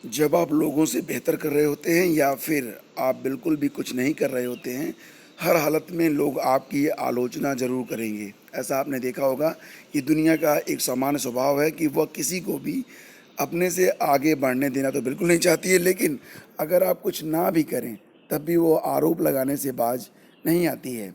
जब आप लोगों से बेहतर कर रहे होते हैं या फिर आप बिल्कुल भी कुछ नहीं कर रहे होते हैं, हर हालत में लोग आपकी आलोचना ज़रूर करेंगे। ऐसा आपने देखा होगा कि दुनिया का एक सामान्य स्वभाव है कि वह किसी को भी अपने से आगे बढ़ने देना तो बिल्कुल नहीं चाहती है, लेकिन अगर आप कुछ ना भी करें, तब भी वो आरोप लगाने से बाज नहीं आती है।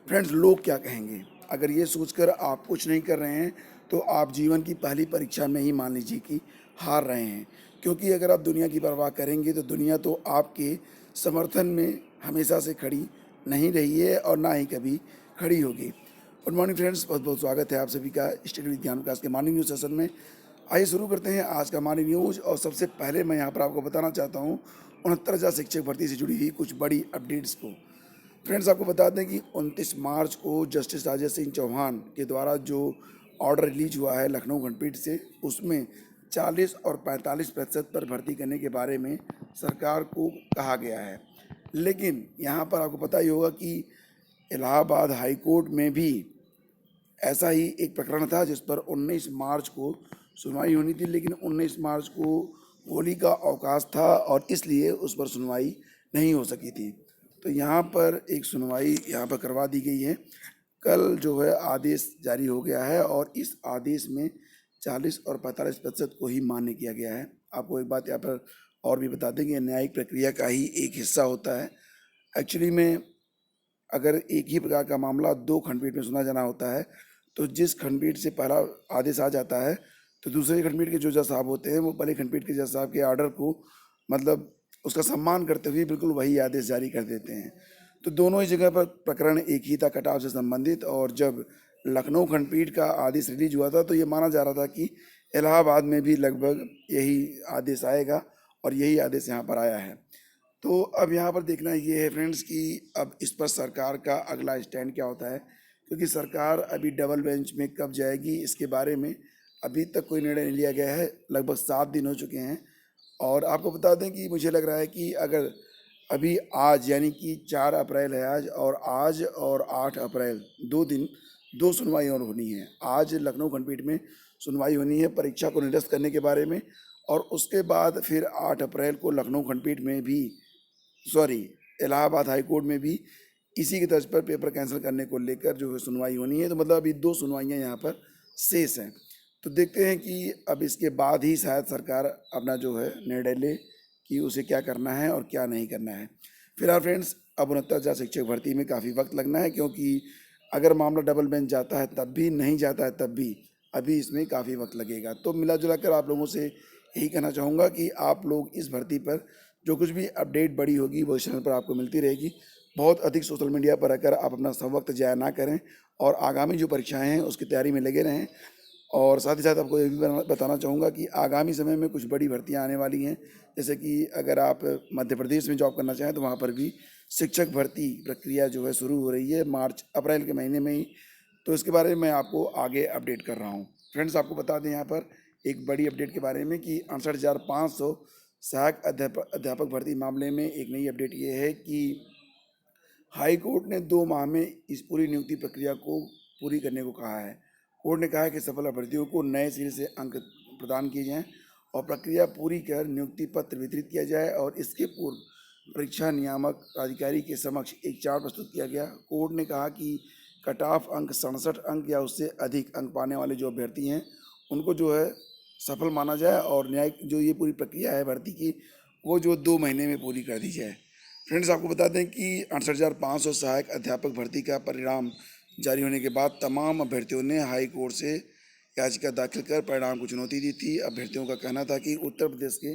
फ्रेंड्स, लोग क्या कहेंगे? अगर ये सोचकर आप कुछ नहीं कर रहे हैं, तो आप जीवन की पहली परीक्षा में ही मान लीजिए कि हार रहे हैं। क्योंकि अगर आप दुनिया की परवाह करेंगे तो दुनिया तो आपके समर्थन में हमेशा से खड़ी नहीं रही है और ना ही कभी खड़ी होगी। गुड मॉर्निंग फ्रेंड्स, बहुत बहुत स्वागत है आप सभी का स्टडी विज्ञान विकास के मॉर्निंग न्यूज़ सेशन में। आइए शुरू करते हैं आज का मॉर्निंग न्यूज़। और सबसे पहले मैं यहाँ पर आपको बताना चाहता हूँ 69,000 शिक्षक भर्ती से जुड़ी हुई कुछ बड़ी अपडेट्स को। फ्रेंड्स, आपको बता दें कि 29 मार्च को जस्टिस राजा सिंह चौहान के द्वारा जो ऑर्डर रिलीज हुआ है लखनऊ खंडपीठ से, उसमें 40 और 45% पर भर्ती करने के बारे में सरकार को कहा गया है। लेकिन यहाँ पर आपको पता ही होगा कि इलाहाबाद हाई कोर्ट में भी ऐसा ही एक प्रकरण था जिस पर 19 मार्च को सुनवाई होनी थी, लेकिन 19 मार्च को होली का अवकाश था और इसलिए उस पर सुनवाई नहीं हो सकी थी। तो यहाँ पर एक सुनवाई यहाँ पर करवा दी गई है। कल जो है आदेश जारी हो गया है और इस आदेश में 40 और 45% को ही मान्य किया गया है। आपको एक बात यहाँ पर और भी बता दें कि न्यायिक प्रक्रिया का ही एक हिस्सा होता है। एक्चुअली में अगर एक ही प्रकार का मामला दो खंडपीठ में सुना जाना होता है, तो जिस खंडपीठ से पहला आदेश आ जाता है, तो दूसरे खंडपीठ के जो जज साहब होते हैं वो पहले खंडपीठ के जज साहब के आर्डर को मतलब उसका सम्मान करते हुए बिल्कुल वही आदेश जारी कर देते हैं। तो दोनों ही जगह पर प्रकरण एक ही था, कटाव से संबंधित। और जब लखनऊ खंडपीठ का आदेश रिलीज हुआ था तो ये माना जा रहा था कि इलाहाबाद में भी लगभग यही आदेश आएगा और यही आदेश यहाँ पर आया है। तो अब यहाँ पर देखना ये है फ्रेंड्स कि अब इस पर सरकार का अगला स्टैंड क्या होता है, क्योंकि सरकार अभी डबल बेंच में कब जाएगी इसके बारे में अभी तक कोई निर्णय नहीं लिया गया है। लगभग 7 दिन हो चुके हैं और आपको बता दें कि मुझे लग रहा है कि अगर अभी आज यानी कि 4 अप्रैल है आज और 8 अप्रैल 2 दिन, दो सुनवाई और होनी है। आज लखनऊ खंडपीठ में सुनवाई होनी है परीक्षा को निरस्त करने के बारे में, और उसके बाद फिर 8 अप्रैल को लखनऊ खंडपीठ में भी सॉरी इलाहाबाद हाई कोर्ट में भी इसी की तर्ज पर पेपर कैंसिल करने को लेकर जो है सुनवाई होनी है। तो मतलब अभी दो सुनवाइयाँ यहाँ पर शेष हैं। तो देखते हैं कि अब इसके बाद ही शायद सरकार अपना जो है निर्णय ले कि उसे क्या करना है और क्या नहीं करना है। फिलहाल फ्रेंड्स, अब 69,000 शिक्षक भर्ती में काफ़ी वक्त लगना है, क्योंकि अगर मामला डबल बेंच जाता है तब भी, नहीं जाता है तब भी, अभी इसमें काफ़ी वक्त लगेगा। तो मिला जुला कर आप लोगों से यही कहना चाहूँगा कि आप लोग इस भर्ती पर जो कुछ भी अपडेट बड़ी होगी वो इस चैनल पर आपको मिलती रहेगी। बहुत अधिक सोशल मीडिया पर रहकर आप अपना सब वक्त ज़ाया ना करें और आगामी जो परीक्षाएं हैं उसकी तैयारी में लगे रहें। और साथ ही साथ आपको ये भी बताना चाहूँगा कि आगामी समय में कुछ बड़ी भर्तियाँ आने वाली हैं। जैसे कि अगर आप मध्य प्रदेश में जॉब करना चाहें तो वहाँ पर भी शिक्षक भर्ती प्रक्रिया जो है शुरू हो रही है मार्च अप्रैल के महीने में ही। तो इसके बारे में मैं आपको आगे अपडेट कर रहा हूँ। फ्रेंड्स, आपको बता दें यहाँ पर एक बड़ी अपडेट के बारे में कि 68,500 सहायक अध्यापक भर्ती मामले में एक नई अपडेट ये है कि हाई कोर्ट ने 2 माह में इस पूरी नियुक्ति प्रक्रिया को पूरी करने को कहा है। कोर्ट ने कहा है कि सफल अभ्यर्थियों को नए सिरे से अंक प्रदान किए जाएं और प्रक्रिया पूरी कर नियुक्ति पत्र वितरित किया जाए, और इसके पूर्व परीक्षा नियामक प्राधिकारी के समक्ष एक चार्ट प्रस्तुत किया गया। कोर्ट ने कहा कि कट ऑफ अंक 67 अंक या उससे अधिक अंक पाने वाले जो अभ्यर्थी हैं उनको जो है सफल माना जाए और न्यायिक जो ये पूरी प्रक्रिया है भर्ती की वो जो 2 महीने में पूरी कर दी जाए। फ्रेंड्स, आपको बता दें कि 68,500 सहायक अध्यापक भर्ती का परिणाम जारी होने के बाद तमाम अभ्यर्थियों ने हाई कोर्ट से याचिका दाखिल कर परिणाम को चुनौती दी थी। अभ्यर्थियों का कहना था कि उत्तर प्रदेश के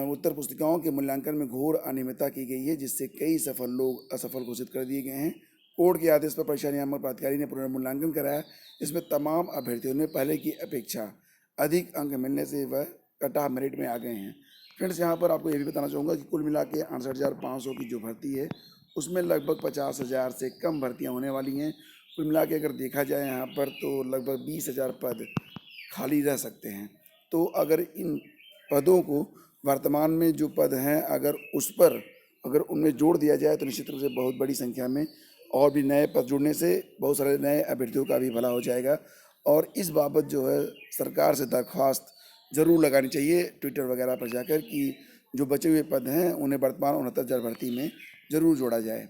उत्तर पुस्तिकाओं के मूल्यांकन में घोर अनियमितता की गई है, जिससे कई सफल लोग असफल घोषित कर दिए गए हैं। कोर्ट के आदेश पर परीक्षा नियामक प्राधिकारी ने पुनर्मूल्यांकन कराया, जिसमें तमाम अभ्यर्थियों ने पहले की अपेक्षा अधिक अंक मिलने से वह कट ऑफ मेरिट में आ गए हैं। फ्रेंड्स, यहाँ पर आपको ये भी बताना चाहूँगा कि कुल मिला के 68,500 की जो भर्ती है उसमें लगभग 50,000 से कम भर्तियाँ होने वाली हैं। कुल मिला के अगर देखा जाए यहाँ पर तो लगभग 20,000 पद खाली रह सकते हैं। तो अगर इन पदों को वर्तमान में जो पद हैं अगर उनमें जोड़ दिया जाए तो निश्चित रूप से बहुत बड़ी संख्या में और भी नए पद जुड़ने से बहुत सारे नए अभ्यर्थियों का भी भला हो जाएगा। और इस बाबत जो है सरकार से दरख्वास्त ज़रूर लगानी चाहिए ट्विटर वगैरह पर जाकर कि जो बचे हुए पद हैं उन्हें वर्तमान 69,000 भर्ती में ज़रूर जोड़ा जाए।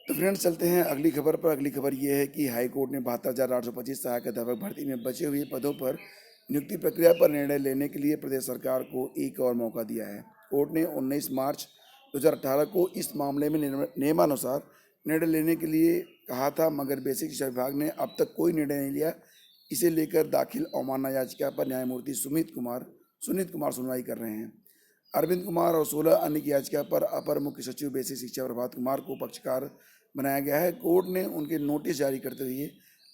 तो फ्रेंड्स चलते हैं अगली खबर पर। अगली खबर ये है कि हाई कोर्ट ने 72,825 सहायक अध्यापक भर्ती में बचे हुए पदों पर नियुक्ति प्रक्रिया पर निर्णय लेने के लिए प्रदेश सरकार को एक और मौका दिया है। कोर्ट ने 19 मार्च 2018 को इस मामले में नियमानुसार निर्णय लेने के लिए कहा था, मगर बेसिक शिक्षा विभाग ने अब तक कोई निर्णय नहीं लिया। इसे लेकर दाखिल अवमानना याचिका पर न्यायमूर्ति सुनीत कुमार सुनवाई कर रहे हैं। अरविंद कुमार और 16 अन्य की याचिका पर अपर मुख्य सचिव बेसिक शिक्षा प्रभात कुमार को पक्षकार बनाया गया है। कोर्ट ने उनके नोटिस जारी करते हुए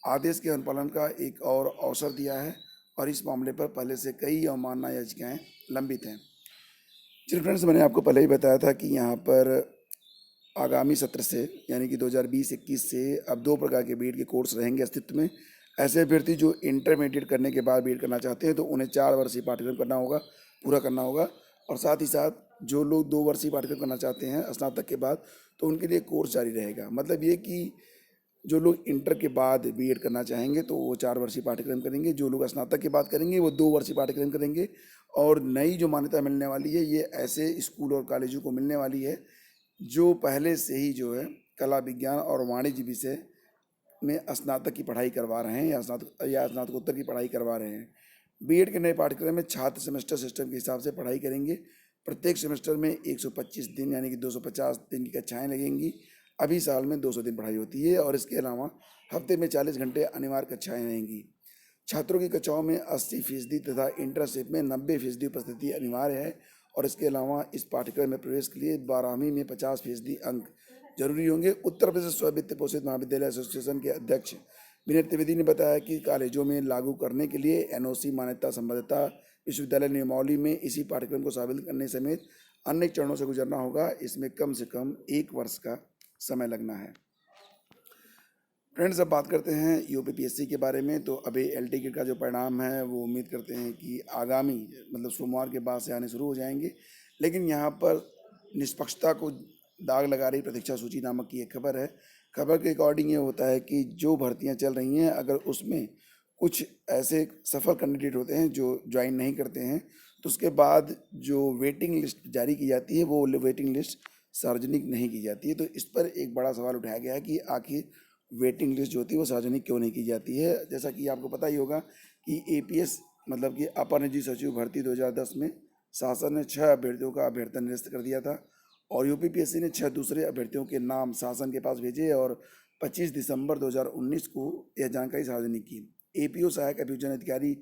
आदेश के अनुपालन का एक और अवसर दिया है और इस मामले पर पहले से कई अवमानना याचिकाएं लंबित हैं। चलिए फ्रेंड्स, मैंने आपको पहले ही बताया था कि यहाँ पर आगामी सत्र से यानी कि 2020-21 से अब 2 प्रकार के बीएड के कोर्स रहेंगे अस्तित्व में। ऐसे अभ्यर्थी जो इंटरमीडिएट करने के बाद बीएड करना चाहते हैं तो उन्हें 4 वर्षीय पाठ्यक्रम पूरा करना होगा, और साथ ही साथ जो लोग 2 वर्षीय पाठ्यक्रम करना चाहते हैं स्नातक के बाद तो उनके लिए कोर्स जारी रहेगा। मतलब ये कि जो लोग इंटर के बाद बीएड करना चाहेंगे तो वो 4 वर्षीय पाठ्यक्रम करेंगे, जो लोग स्नातक के बाद करेंगे वो 2 वर्षीय पाठ्यक्रम करेंगे। और नई जो मान्यता मिलने वाली है ये ऐसे स्कूल और कॉलेजों को मिलने वाली है जो पहले से ही जो है कला, विज्ञान और वाणिज्य विषय में स्नातक की पढ़ाई करवा रहे हैं या स्नातकोत्तर की पढ़ाई करवा रहे हैं। बीएड के नए पाठ्यक्रम में छात्र सेमेस्टर सिस्टम के हिसाब से पढ़ाई करेंगे। प्रत्येक सेमेस्टर में 125 दिन यानी कि 250 दिन की कक्षाएं लगेंगी। अभी साल में 200 दिन पढ़ाई होती है और इसके अलावा हफ्ते में 40 घंटे अनिवार्य कक्षाएं रहेंगी। छात्रों की कक्षाओं में 80% तथा इंटर्नशिप में 90% उपस्थिति अनिवार्य है। और इसके अलावा इस पाठ्यक्रम में प्रवेश के लिए 12वीं में 50% अंक जरूरी होंगे। उत्तर प्रदेश स्व वित्त पोषित महाविद्यालय एसोसिएशन के अध्यक्ष विनय त्रिवेदी ने बताया कि कॉलेजों में लागू करने के लिए एनओसी मान्यता संबद्धता विश्वविद्यालय नियमावली में इसी पाठ्यक्रम को शामिल करने समेत अन्य चरणों से गुजरना होगा। इसमें कम से कम 1 वर्ष का समय लगना है। फ्रेंड्स, अब बात करते हैं यूपीपीएससी के बारे में। तो अभी एल टिकट का जो परिणाम है वो उम्मीद करते हैं कि आगामी मतलब सोमवार के बाद से आने शुरू हो जाएंगे। लेकिन यहाँ पर निष्पक्षता को दाग लगा रही प्रतीक्षा सूची नामक की एक खबर है। खबर के अकॉर्डिंग ये होता है कि जो भर्तियाँ चल रही हैं अगर उसमें कुछ ऐसे सफल कैंडिडेट होते हैं जो ज्वाइन नहीं करते हैं तो उसके बाद जो वेटिंग लिस्ट जारी की जाती है वो वेटिंग लिस्ट सार्वजनिक नहीं की जाती है। तो इस पर एक बड़ा सवाल उठाया गया है कि आखिर वेटिंग लिस्ट जो होती है वो सार्वजनिक क्यों नहीं की जाती है। जैसा कि आपको पता ही होगा कि एपीएस मतलब कि अपर निजी सचिव भर्ती 2010 में शासन ने 6 अभ्यर्थियों का अभ्यर्थन निरस्त कर दिया था और यूपीपीएससी ने 6 दूसरे अभ्यर्थियों के नाम शासन के पास भेजे और 25 दिसंबर 2019 को यह जानकारी सार्वजनिक की। एपीओ सहायक अभियोजन अधिकारी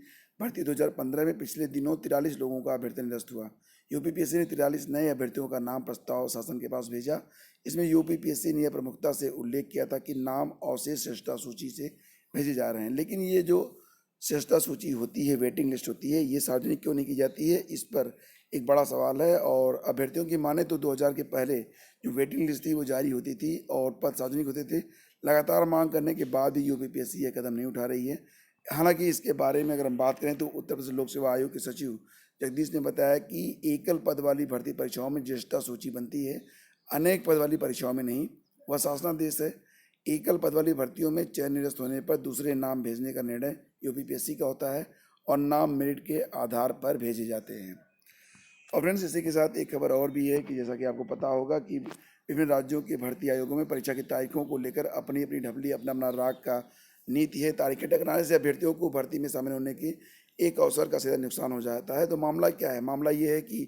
भर्ती 2015 में पिछले दिनों 43 लोगों का अभ्यर्थन निरस्त हुआ। यूपीपीएससी ने 43 नए अभ्यर्थियों का नाम प्रस्ताव शासन के पास भेजा। इसमें यूपीपीएससी ने यह प्रमुखता से उल्लेख किया था कि नाम अवशेष श्रेष्ठता सूची से भेजे जा रहे हैं। लेकिन ये जो श्रेष्ठता सूची होती है, वेटिंग लिस्ट होती है, ये सार्वजनिक क्यों नहीं की जाती है, इस पर एक बड़ा सवाल है। और अभ्यर्थियों की माने तो 2000 के पहले जो वेटिंग लिस्ट थी वो जारी होती थी और पद सार्वजनिक होते थे। लगातार मांग करने के बाद भी यूपीपीएससी यह कदम नहीं उठा रही है। हालांकि इसके बारे में अगर हम बात करें तो उत्तर प्रदेश लोक सेवा आयोग के सचिव जगदीश ने बताया कि एकल पद वाली भर्ती परीक्षाओं में ज्येष्ठता सूची बनती है, अनेक पद वाली परीक्षाओं में नहीं। वह शासनादेश है। एकल पद वाली भर्तियों में चयन निरस्त होने पर दूसरे नाम भेजने का निर्णय यूपीपीएससी का होता है और नाम मेरिट के आधार पर भेजे जाते हैं। और फ्रेंड्स, इसी के साथ एक खबर और भी है कि जैसा कि आपको पता होगा कि विभिन्न राज्यों के भर्ती आयोगों में परीक्षा की तारीखों को लेकर अपनी अपनी ढपली, अपना अपना राग का नीति है। तारीखें टकराने से अभ्यर्थियों को भर्ती में शामिल होने की एक अवसर का सीधा नुकसान हो जाता है। तो मामला क्या है? मामला ये है कि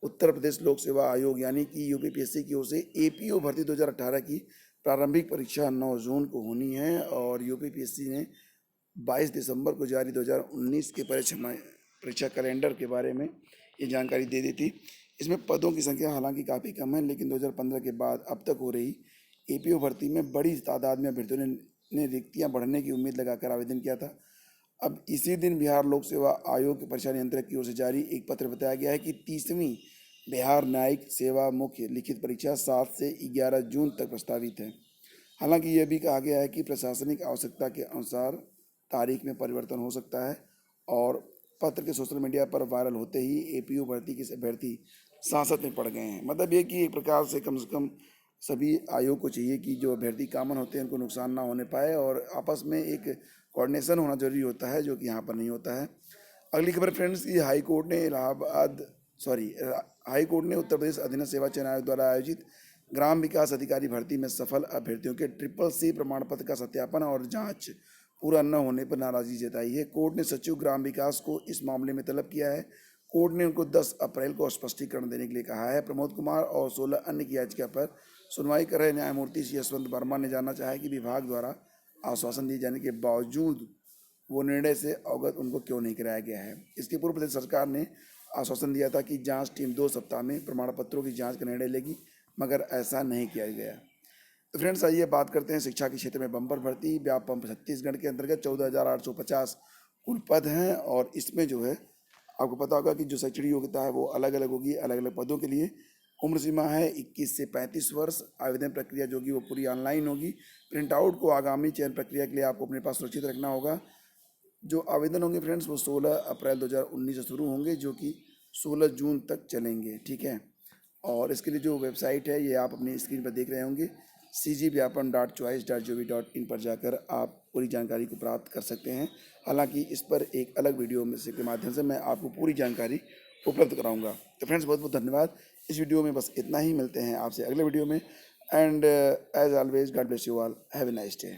उत्तर प्रदेश लोक सेवा आयोग यानी कि यूपीपीएससी की ओर से एपीओ भर्ती 2018 की प्रारंभिक परीक्षा 9 जून को होनी है और यूपीपीएससी ने 22 दिसंबर को जारी 2019 के परीक्षा कैलेंडर के बारे में ये जानकारी दे दी थी। इसमें पदों की संख्या हालांकि काफ़ी कम है, लेकिन 2015 के बाद अब तक हो रही एपीओ भर्ती में बड़ी तादाद में अभ्यर्थियों ने रिक्तियां बढ़ने की उम्मीद लगाकर आवेदन किया था। अब इसी दिन बिहार लोक सेवा आयोग के परीक्षा नियंत्रक की ओर से जारी एक पत्र बताया गया है कि 30वीं बिहार न्यायिक सेवा मुख्य लिखित परीक्षा 7 से 11 जून तक प्रस्तावित है। हालांकि यह भी कहा गया है कि प्रशासनिक आवश्यकता के अनुसार तारीख में परिवर्तन हो सकता है। और पत्र के सोशल मीडिया पर वायरल होते ही एपीओ भर्ती के अभ्यर्थी सांसद में पड़ गए हैं। मतलब ये कि एक प्रकार से कम सभी आयोग को चाहिए कि जो अभ्यर्थी कॉमन होते हैं उनको नुकसान ना होने पाए और आपस में एक कोऑर्डिनेशन होना जरूरी होता है, जो कि यहाँ पर नहीं होता है। अगली खबर फ्रेंड्स, की हाई कोर्ट ने उत्तर प्रदेश अधीनस्थ सेवा चयन आयोग द्वारा आयोजित ग्राम विकास अधिकारी भर्ती में सफल अभ्यर्थियों के CCC प्रमाण पत्र का सत्यापन और जांच पूरा न होने पर नाराजगी जताई है। कोर्ट ने सचिव ग्राम विकास को इस मामले में तलब किया है। कोर्ट ने उनको 10 अप्रैल को स्पष्टीकरण देने के लिए कहा है। प्रमोद कुमार और 16 अन्य की याचिका पर सुनवाई कर रहे न्यायमूर्ति यशवंत वर्मा ने जानना चाहा कि विभाग द्वारा आश्वासन दिए जाने के बावजूद वो निर्णय से अवगत उनको क्यों नहीं कराया गया है। इसके पूर्व प्रदेश सरकार ने आश्वासन दिया था कि जांच टीम 2 सप्ताह में प्रमाण पत्रों की जांच का निर्णय लेगी, मगर ऐसा नहीं किया गया। तो फ्रेंड्स, आइए बात करते हैं शिक्षा के क्षेत्र में बम्पर भर्ती। व्यापम छत्तीसगढ़ के अंतर्गत 14,850 कुल पद हैं और इसमें जो है आपको पता होगा कि जो शैक्षणिक योग्यता है वो अलग अलग होगी अलग अलग पदों के लिए। उम्र सीमा है 21 से 35 वर्ष। आवेदन प्रक्रिया जो होगी वो पूरी ऑनलाइन होगी। प्रिंट आउट को आगामी चयन प्रक्रिया के लिए आपको अपने पास सुरक्षित रखना होगा। जो आवेदन होंगे फ्रेंड्स वो 16 अप्रैल 2019 से शुरू होंगे, जो कि 16 जून तक चलेंगे, ठीक है। और इसके लिए जो वेबसाइट है ये आप अपनी स्क्रीन पर देख रहे होंगे, cgvyapam.choice.gov.in पर जाकर आप पूरी जानकारी को प्राप्त कर सकते हैं। हालांकि इस पर एक अलग वीडियो में से के माध्यम से मैं आपको पूरी जानकारी उपलब्ध कराऊंगा। तो फ्रेंड्स, बहुत बहुत धन्यवाद। इस वीडियो में बस इतना ही। मिलते हैं आपसे अगले वीडियो में। And as always, God bless you all, have a nice day.